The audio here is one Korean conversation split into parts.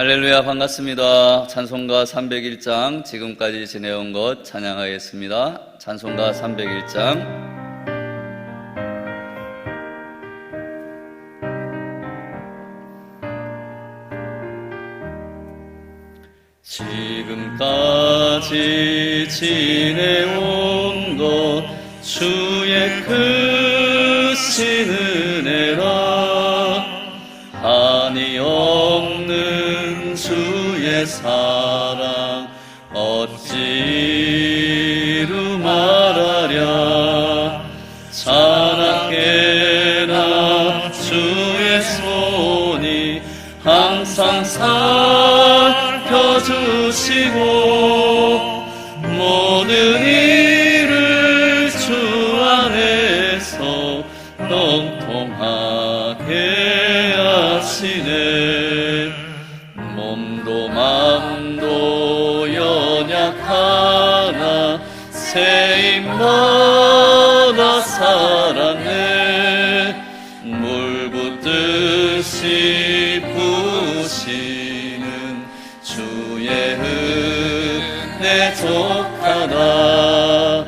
할렐루야, 반갑습니다. 찬송가 301장 지금까지 지내온 것 찬양하겠습니다. 찬송가 301장. 지금까지 지내온 것 주의 크신 은혜라. 한이 없는 주의 사랑 어찌 이루 말하랴. 자나깨나 주의 손이 항상 살펴주시고 모든 일을 주 안에서 넘통하게 하시네. 몸도 마음도 연약하나 새 입마다 살았네. 물 붓듯이 부으시는 주의 은혜 족하다.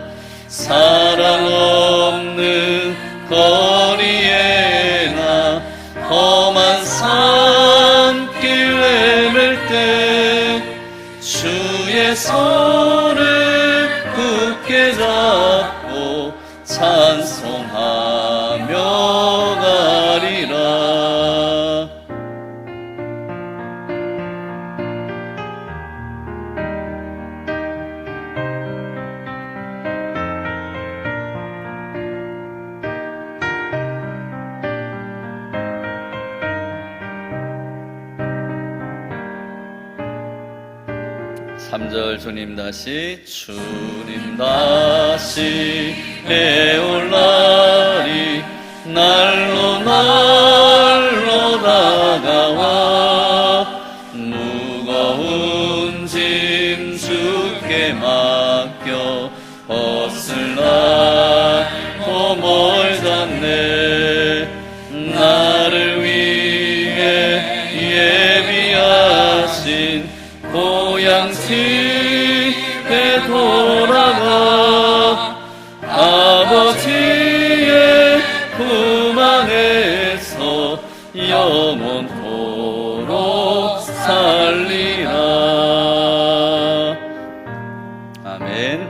사랑 없는 거리에나 험한 산길 헤맬 때 주의 손을 굳게 잡고 찬송하며 가리라. 삼절 주님 다시. 주님 다시 해올 날이 날로 날로 다가와. 무거운 짐 주께 맡겨 벗을 날도 멀잖네. 나를 위해 예비하신 고향 집에 돌아가 아버지의 품 안에서 영원토록 살리라. 아멘.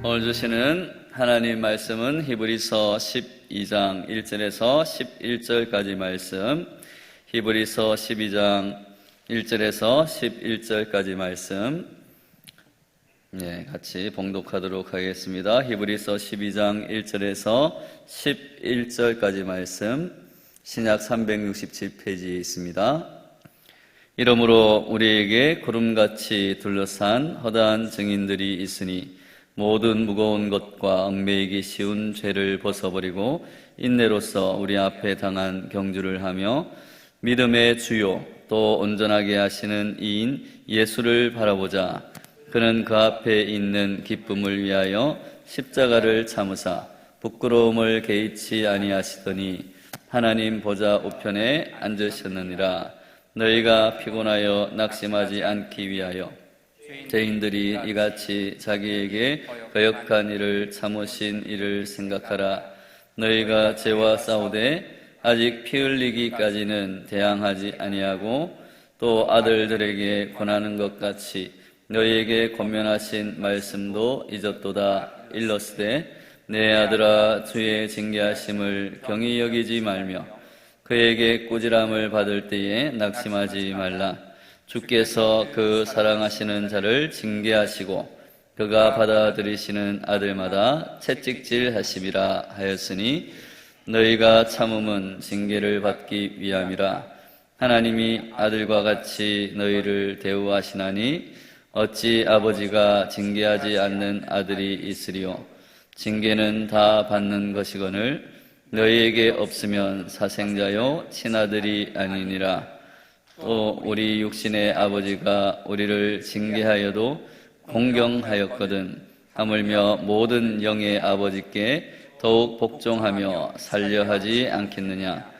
오늘 주시는 하나님 말씀은 히브리서 12장 1절에서 11절까지 말씀, 히브리서 12장 1절에서 11절까지 말씀, 같이 봉독하도록 하겠습니다. 히브리서 12장 1절에서 11절까지 말씀, 신약 367페이지에 있습니다. 이러므로 우리에게 구름같이 둘러싼 허다한 증인들이 있으니 모든 무거운 것과 얽매이기 쉬운 죄를 벗어버리고 인내로서 우리 앞에 당한 경주를 하며 믿음의 주요 또 온전하게 하시는 이인 예수를 바라보자. 그는 그 앞에 있는 기쁨을 위하여 십자가를 참으사 부끄러움을 개의치 아니하시더니 하나님 보좌 우편에 앉으셨느니라. 너희가 피곤하여 낙심하지 않기 위하여 죄인들이 이같이 자기에게 거역한 일을 참으신 일을 생각하라. 너희가 죄와 싸우되 아직 피 흘리기까지는 대항하지 아니하고 또 아들들에게 권하는 것 같이 너희에게 권면하신 말씀도 잊었도다. 일러스되 내 아들아 주의 징계하심을 경히 여기지 말며 그에게 꾸지람을 받을 때에 낙심하지 말라. 주께서 그 사랑하시는 자를 징계하시고 그가 받아들이시는 아들마다 채찍질 하심이라 하였으니 너희가 참음은 징계를 받기 위함이라. 하나님이 아들과 같이 너희를 대우하시나니 어찌 아버지가 징계하지 않는 아들이 있으리요. 징계는 다 받는 것이거늘 너희에게 없으면 사생자요 친아들이 아니니라. 또 우리 육신의 아버지가 우리를 징계하여도 공경하였거든 하물며 모든 영의 아버지께 더욱 복종하며 살려하지 않겠느냐.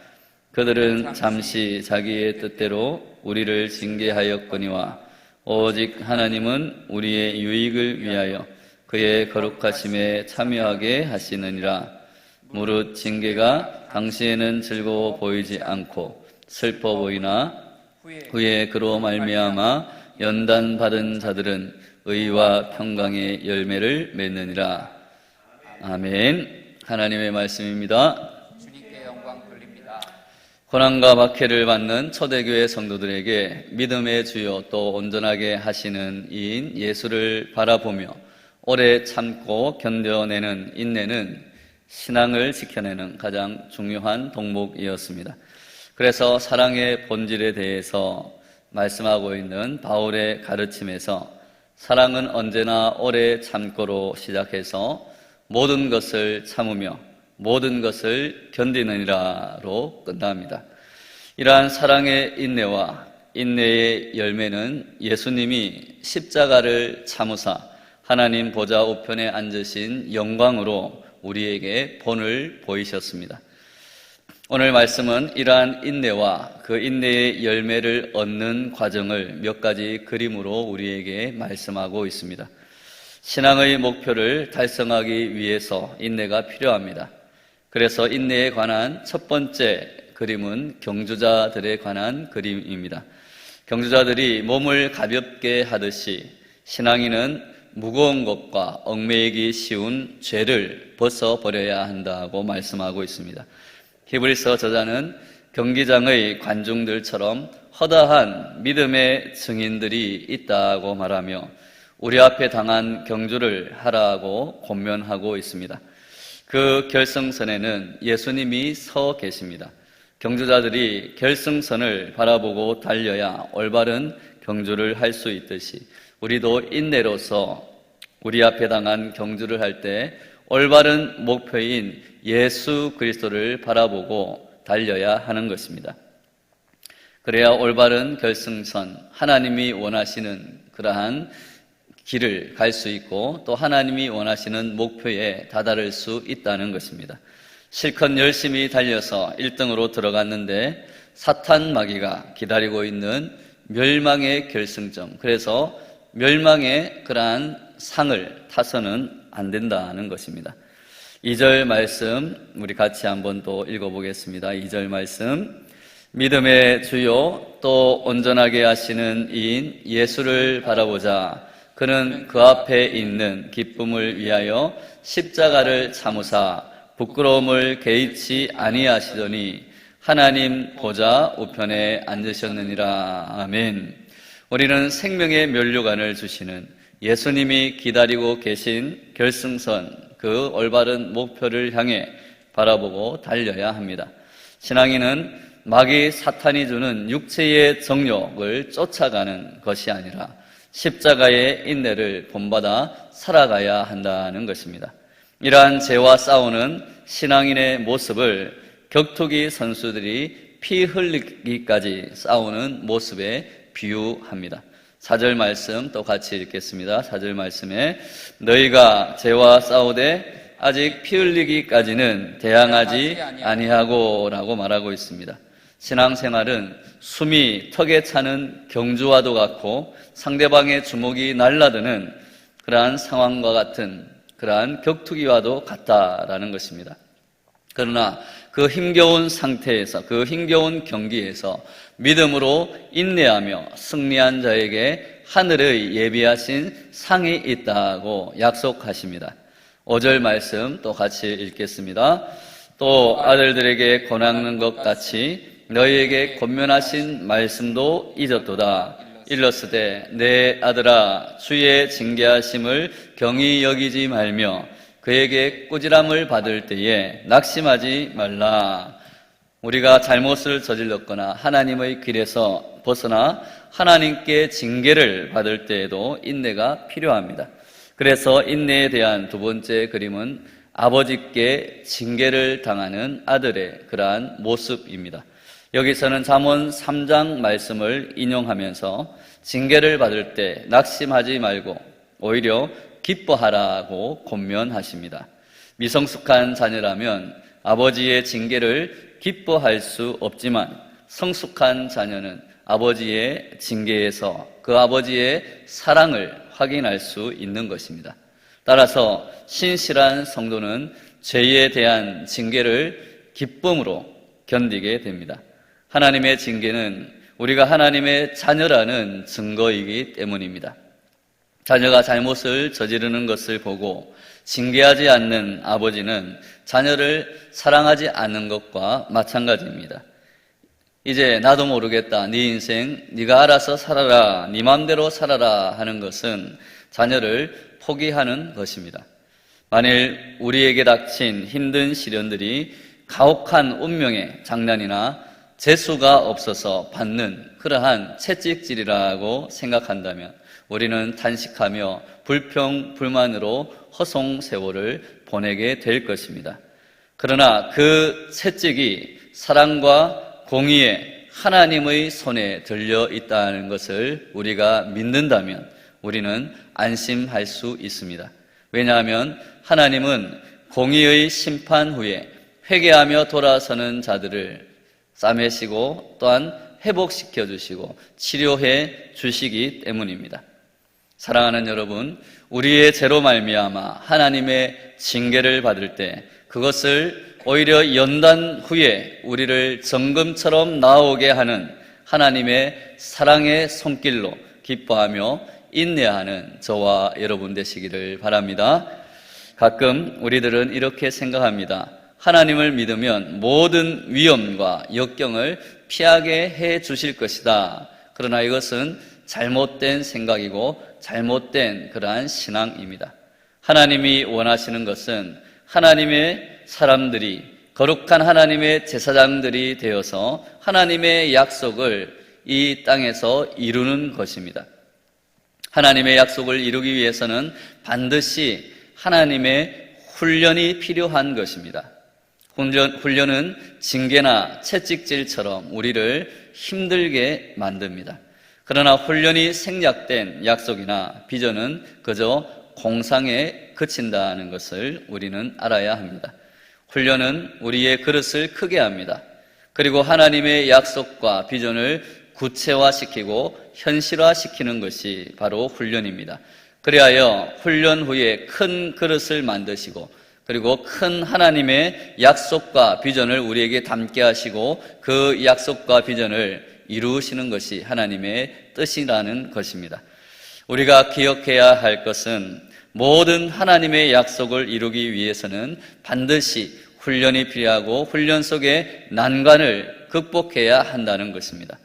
그들은 잠시 자기의 뜻대로 우리를 징계하였거니와 오직 하나님은 우리의 유익을 위하여 그의 거룩하심에 참여하게 하시느니라. 무릇 징계가 당시에는 즐거워 보이지 않고 슬퍼 보이나 후에 그로 말미암아 연단받은 자들은 의와 평강의 열매를 맺느니라. 아멘. 하나님의 말씀입니다. 주님께 영광 돌립니다. 고난과 박해를 받는 초대교회 성도들에게 믿음의 주요 또 온전하게 하시는 이인 예수를 바라보며 오래 참고 견뎌내는 인내는 신앙을 지켜내는 가장 중요한 덕목이었습니다. 그래서 사랑의 본질에 대해서 말씀하고 있는 바울의 가르침에서 사랑은 언제나 오래 참고로 시작해서 모든 것을 참으며 모든 것을 견디느니라로 끝납니다. 이러한 사랑의 인내와 인내의 열매는 예수님이 십자가를 참으사 하나님 보좌 우편에 앉으신 영광으로 우리에게 본을 보이셨습니다. 오늘 말씀은 이러한 인내와 그 인내의 열매를 얻는 과정을 몇 가지 그림으로 우리에게 말씀하고 있습니다. 신앙의 목표를 달성하기 위해서 인내가 필요합니다. 그래서 인내에 관한 첫 번째 그림은 경주자들에 관한 그림입니다. 경주자들이 몸을 가볍게 하듯이 신앙인은 무거운 것과 얽매이기 쉬운 죄를 벗어버려야 한다고 말씀하고 있습니다. 히브리서 저자는 경기장의 관중들처럼 허다한 믿음의 증인들이 있다고 말하며 우리 앞에 당한 경주를 하라고 권면하고 있습니다. 그 결승선에는 예수님이 서 계십니다. 경주자들이 결승선을 바라보고 달려야 올바른 경주를 할 수 있듯이 우리도 인내로서 우리 앞에 당한 경주를 할 때 올바른 목표인 예수 그리스도를 바라보고 달려야 하는 것입니다. 그래야 올바른 결승선, 하나님이 원하시는 그러한 길을 갈 수 있고 또 하나님이 원하시는 목표에 다다를 수 있다는 것입니다. 실컷 열심히 달려서 1등으로 들어갔는데 사탄 마귀가 기다리고 있는 멸망의 결승점, 그래서 멸망의 그러한 상을 타서는 안 된다는 것입니다. 2절 말씀 우리 같이 한번 또 읽어보겠습니다. 2절 말씀, 믿음의 주요 또 온전하게 하시는 이인 예수를 바라보자. 그는 그 앞에 있는 기쁨을 위하여 십자가를 참으사 부끄러움을 개의치 아니하시더니 하나님 보좌 우편에 앉으셨느니라. 아멘. 우리는 생명의 면류관을 주시는 예수님이 기다리고 계신 결승선, 그 올바른 목표를 향해 바라보고 달려야 합니다. 신앙인은 마귀 사탄이 주는 육체의 정욕을 쫓아가는 것이 아니라 십자가의 인내를 본받아 살아가야 한다는 것입니다. 이러한 죄와 싸우는 신앙인의 모습을 격투기 선수들이 피 흘리기까지 싸우는 모습에 비유합니다. 4절 말씀 또 같이 읽겠습니다. 4절 말씀에 너희가 죄와 싸우되 아직 피 흘리기까지는 대항하지 아니하고 라고 말하고 있습니다. 신앙생활은 숨이 턱에 차는 경주와도 같고 상대방의 주먹이 날라드는 그러한 상황과 같은 그러한 격투기와도 같다라는 것입니다. 그러나 그 힘겨운 상태에서, 그 힘겨운 경기에서 믿음으로 인내하며 승리한 자에게 하늘의 예비하신 상이 있다고 약속하십니다. 5절 말씀 또 같이 읽겠습니다. 또 아들들에게 권하는 것 같이 너희에게 권면하신 말씀도 잊었도다. 일렀으되 내 아들아 주의 징계하심을 경히 여기지 말며 그에게 꾸지람을 받을 때에 낙심하지 말라. 우리가 잘못을 저질렀거나 하나님의 길에서 벗어나 하나님께 징계를 받을 때에도 인내가 필요합니다. 그래서 인내에 대한 두 번째 그림은 아버지께 징계를 당하는 아들의 그러한 모습입니다. 여기서는 잠언 3장 말씀을 인용하면서 징계를 받을 때 낙심하지 말고 오히려 기뻐하라고 권면하십니다. 미성숙한 자녀라면 아버지의 징계를 기뻐할 수 없지만 성숙한 자녀는 아버지의 징계에서 그 아버지의 사랑을 확인할 수 있는 것입니다. 따라서 신실한 성도는 죄에 대한 징계를 기쁨으로 견디게 됩니다. 하나님의 징계는 우리가 하나님의 자녀라는 증거이기 때문입니다. 자녀가 잘못을 저지르는 것을 보고 징계하지 않는 아버지는 자녀를 사랑하지 않는 것과 마찬가지입니다. 이제 나도 모르겠다, 네 인생 네가 알아서 살아라, 네 마음대로 살아라 하는 것은 자녀를 포기하는 것입니다. 만일 우리에게 닥친 힘든 시련들이 가혹한 운명의 장난이나 재수가 없어서 받는 그러한 채찍질이라고 생각한다면 우리는 탄식하며 불평불만으로 허송세월을 보내게 될 것입니다. 그러나 그 채찍이 사랑과 공의의 하나님의 손에 들려 있다는 것을 우리가 믿는다면 우리는 안심할 수 있습니다. 왜냐하면 하나님은 공의의 심판 후에 회개하며 돌아서는 자들을 싸매시고 또한 회복시켜 주시고 치료해 주시기 때문입니다. 사랑하는 여러분, 우리의 죄로 말미암아 하나님의 징계를 받을 때 그것을 오히려 연단 후에 우리를 정금처럼 나오게 하는 하나님의 사랑의 손길로 기뻐하며 인내하는 저와 여러분 되시기를 바랍니다. 가끔 우리들은 이렇게 생각합니다. 하나님을 믿으면 모든 위험과 역경을 피하게 해 주실 것이다. 그러나 이것은 잘못된 생각이고 잘못된 그러한 신앙입니다. 하나님이 원하시는 것은 하나님의 사람들이 거룩한 하나님의 제사장들이 되어서 하나님의 약속을 이 땅에서 이루는 것입니다. 하나님의 약속을 이루기 위해서는 반드시 하나님의 훈련이 필요한 것입니다. 훈련은 징계나 채찍질처럼 우리를 힘들게 만듭니다. 그러나 훈련이 생략된 약속이나 비전은 그저 공상에 그친다는 것을 우리는 알아야 합니다. 훈련은 우리의 그릇을 크게 합니다. 그리고 하나님의 약속과 비전을 구체화시키고 현실화시키는 것이 바로 훈련입니다. 그리하여 훈련 후에 큰 그릇을 만드시고 그리고 큰 하나님의 약속과 비전을 우리에게 담게 하시고 그 약속과 비전을 이루시는 것이 하나님의 뜻이라는 것입니다. 우리가 기억해야 할 것은 모든 하나님의 약속을 이루기 위해서는 반드시 훈련이 필요하고 훈련 속에 난관을 극복해야 한다는 것입니다.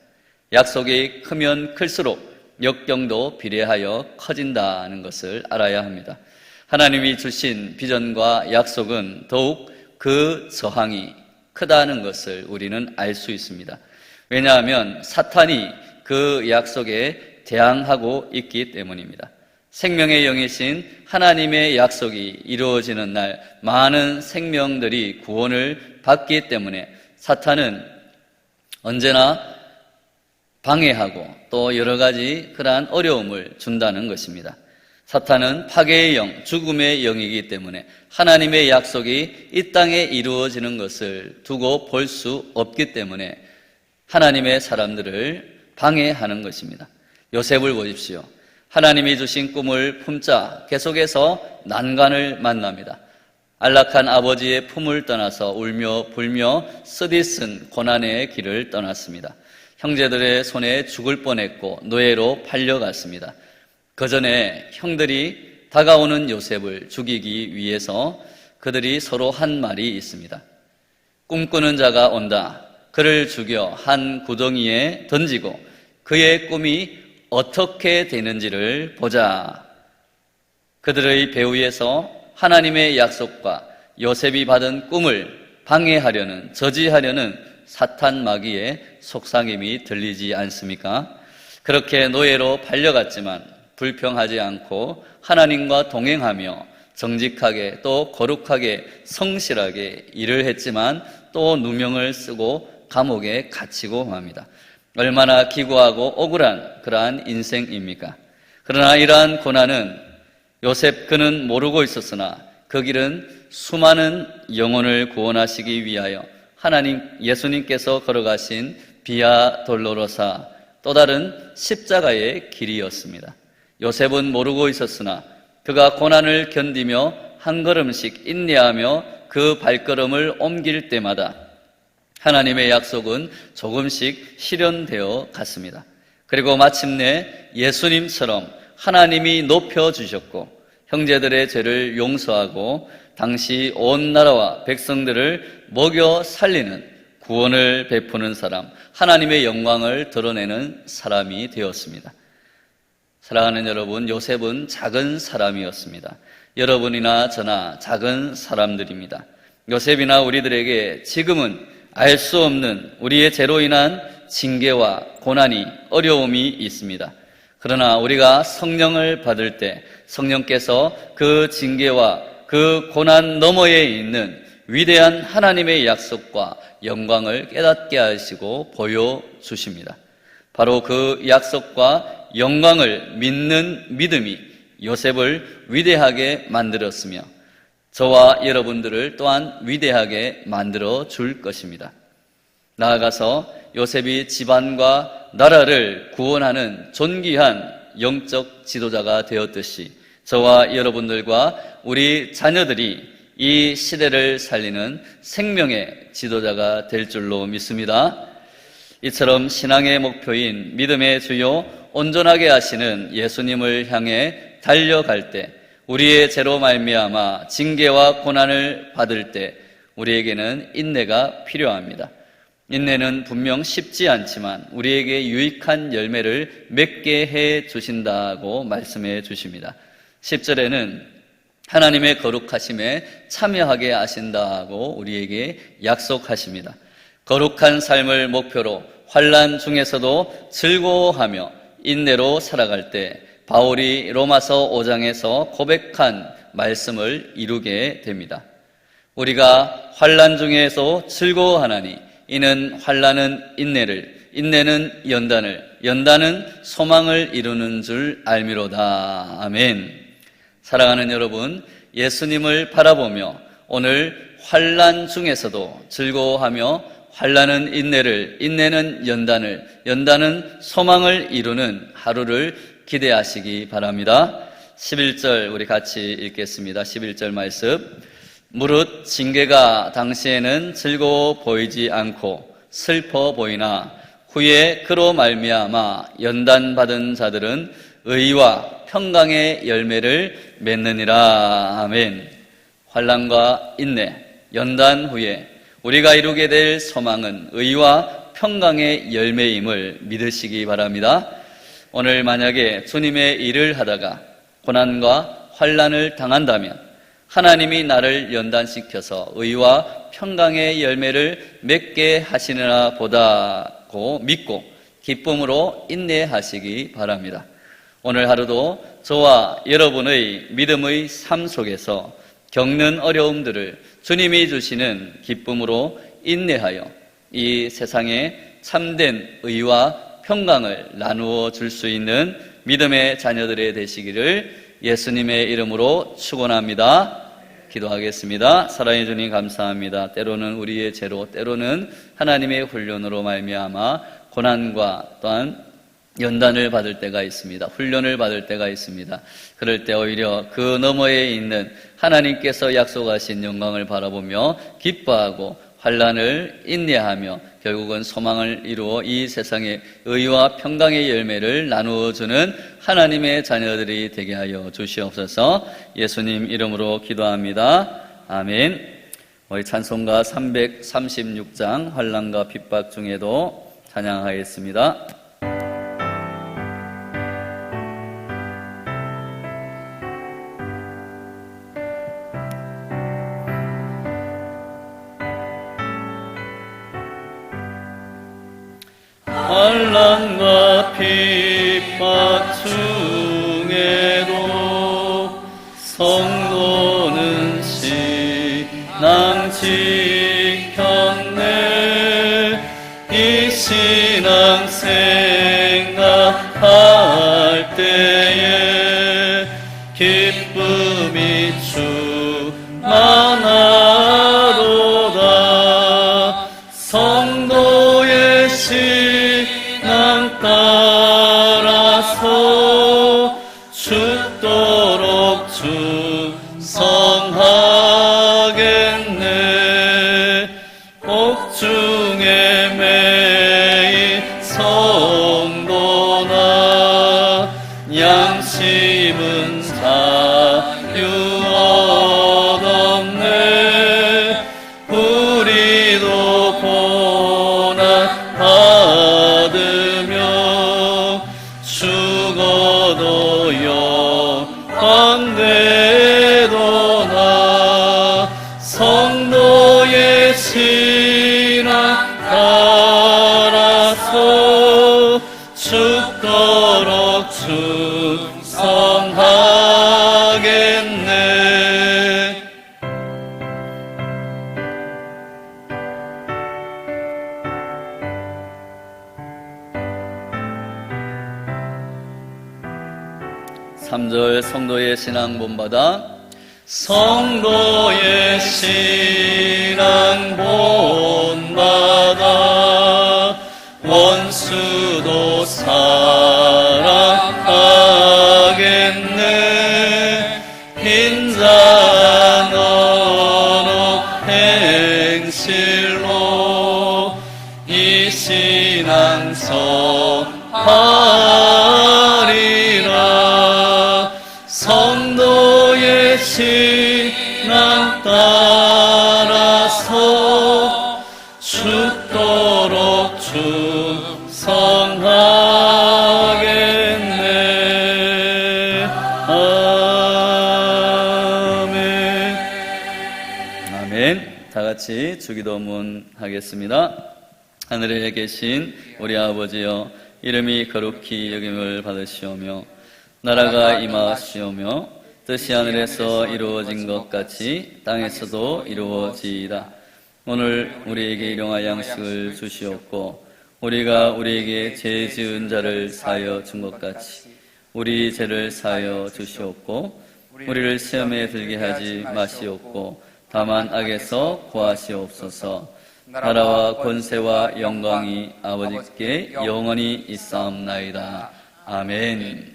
약속이 크면 클수록 역경도 비례하여 커진다는 것을 알아야 합니다. 하나님이 주신 비전과 약속은 더욱 그 저항이 크다는 것을 우리는 알 수 있습니다. 왜냐하면 사탄이 그 약속에 대항하고 있기 때문입니다. 생명의 영이신 하나님의 약속이 이루어지는 날 많은 생명들이 구원을 받기 때문에 사탄은 언제나 방해하고 또 여러 가지 그러한 어려움을 준다는 것입니다. 사탄은 파괴의 영, 죽음의 영이기 때문에 하나님의 약속이 이 땅에 이루어지는 것을 두고 볼 수 없기 때문에 하나님의 사람들을 방해하는 것입니다. 요셉을 보십시오. 하나님이 주신 꿈을 품자 계속해서 난관을 만납니다. 안락한 아버지의 품을 떠나서 울며 불며 쓰디쓴 고난의 길을 떠났습니다. 형제들의 손에 죽을 뻔했고 노예로 팔려갔습니다. 그 전에 형들이 다가오는 요셉을 죽이기 위해서 그들이 서로 한 말이 있습니다. 꿈꾸는 자가 온다. 그를 죽여 한 구덩이에 던지고 그의 꿈이 어떻게 되는지를 보자. 그들의 배후에서 하나님의 약속과 요셉이 받은 꿈을 방해하려는, 저지하려는 사탄 마귀의 속삭임이 들리지 않습니까? 그렇게 노예로 팔려갔지만 불평하지 않고 하나님과 동행하며 정직하게 또 거룩하게 성실하게 일을 했지만 또 누명을 쓰고 감옥에 갇히고 맙니다. 얼마나 기구하고 억울한 그러한 인생입니까? 그러나 이러한 고난은 요셉 그는 모르고 있었으나 그 길은 수많은 영혼을 구원하시기 위하여 하나님 예수님께서 걸어가신 비아 돌로로사 또 다른 십자가의 길이었습니다. 요셉은 모르고 있었으나 그가 고난을 견디며 한 걸음씩 인내하며 그 발걸음을 옮길 때마다 하나님의 약속은 조금씩 실현되어 갔습니다. 그리고 마침내 예수님처럼 하나님이 높여주셨고 형제들의 죄를 용서하고 당시 온 나라와 백성들을 먹여 살리는 구원을 베푸는 사람, 하나님의 영광을 드러내는 사람이 되었습니다. 사랑하는 여러분, 요셉은 작은 사람이었습니다. 여러분이나 저나 작은 사람들입니다. 요셉이나 우리들에게 지금은 알 수 없는 우리의 죄로 인한 징계와 고난이, 어려움이 있습니다. 그러나 우리가 성령을 받을 때 성령께서 그 징계와 그 고난 너머에 있는 위대한 하나님의 약속과 영광을 깨닫게 하시고 보여주십니다. 바로 그 약속과 영광을 믿는 믿음이 요셉을 위대하게 만들었으며 저와 여러분들을 또한 위대하게 만들어 줄 것입니다. 나아가서 요셉이 집안과 나라를 구원하는 존귀한 영적 지도자가 되었듯이 저와 여러분들과 우리 자녀들이 이 시대를 살리는 생명의 지도자가 될 줄로 믿습니다. 이처럼 신앙의 목표인 믿음의 주요 온전하게 하시는 예수님을 향해 달려갈 때 우리의 죄로 말미암아 징계와 고난을 받을 때 우리에게는 인내가 필요합니다. 인내는 분명 쉽지 않지만 우리에게 유익한 열매를 맺게 해 주신다고 말씀해 주십니다. 10절에는 하나님의 거룩하심에 참여하게 하신다고 우리에게 약속하십니다. 거룩한 삶을 목표로 환난 중에서도 즐거워하며 인내로 살아갈 때 바울이 로마서 5장에서 고백한 말씀을 이루게 됩니다. 우리가 환난 중에서 즐거워하나니 이는 환난은 인내를, 인내는 연단을, 연단은 소망을 이루는 줄 알미로다. 아멘. 사랑하는 여러분, 예수님을 바라보며 오늘 환난 중에서도 즐거워하며 환난은 인내를, 인내는 연단을, 연단은 소망을 이루는 하루를 기대하시기 바랍니다. 11절 우리 같이 읽겠습니다. 11절 말씀. 무릇 징계가 당시에는 즐거워 보이지 않고 슬퍼 보이나 후에 그로 말미암아 연단받은 자들은 의와 평강의 열매를 맺느니라. 아멘. 환난과 인내, 연단 후에 우리가 이루게 될 소망은 의와 평강의 열매임을 믿으시기 바랍니다. 오늘 만약에 주님의 일을 하다가 고난과 환난을 당한다면 하나님이 나를 연단시켜서 의와 평강의 열매를 맺게 하시느라 보다고 믿고 기쁨으로 인내하시기 바랍니다. 오늘 하루도 저와 여러분의 믿음의 삶 속에서 겪는 어려움들을 주님이 주시는 기쁨으로 인내하여 이 세상에 참된 의와 평강을 나누어 줄 수 있는 믿음의 자녀들의 되시기를 예수님의 이름으로 축원합니다. 기도하겠습니다. 사랑해 주님 감사합니다. 때로는 우리의 죄로, 때로는 하나님의 훈련으로 말미암아 고난과 또한 연단을 받을 때가 있습니다. 훈련을 받을 때가 있습니다. 그럴 때 오히려 그 너머에 있는 하나님께서 약속하신 영광을 바라보며 기뻐하고 환난을 인내하며 결국은 소망을 이루어 이 세상에 의와 평강의 열매를 나누어주는 하나님의 자녀들이 되게 하여 주시옵소서. 예수님 이름으로 기도합니다. 아멘. 우리 찬송가 336장 환난과 핍박 중에도 찬양하겠습니다. 환난과 핍박 중에도 성도는 신앙 지켰네. 이 신앙 생각할 때에 기쁨이 주 신앙 따라서 죽도록 충성하겠네. 옥중에 매인 성도나 양심은 자유 얻었네. 우리도 고난 받으며 죽어도 영광 되도나 성도의 신앙 따라서 죽도록 충성하겠네. 삼절 성도의 신앙 본받아. 성도의 신앙 본받아 원수도 사랑하겠네. 빈잔 언어 행실로 이 신앙 선하리라. 성도의 신앙 따라서 죽도록 충성하겠네. 아멘. 아멘. 다 같이 주기도문 하겠습니다. 하늘에 계신 우리 아버지여, 이름이 거룩히 여김을 받으시오며 나라가 임하시오며 뜻이 하늘에서 이루어진 것 같이 땅에서도 이루어지이다. 오늘 우리에게 일용할 양식을 주시옵고 우리가 우리에게 죄 지은 자를 사하여 준 것 같이 우리 죄를 사하여 주시옵고 우리를 시험에 들게 하지 마시옵고 다만 악에서 구하시옵소서. 나라와 권세와 영광이 아버지께 영원히 있사옵나이다. 아멘.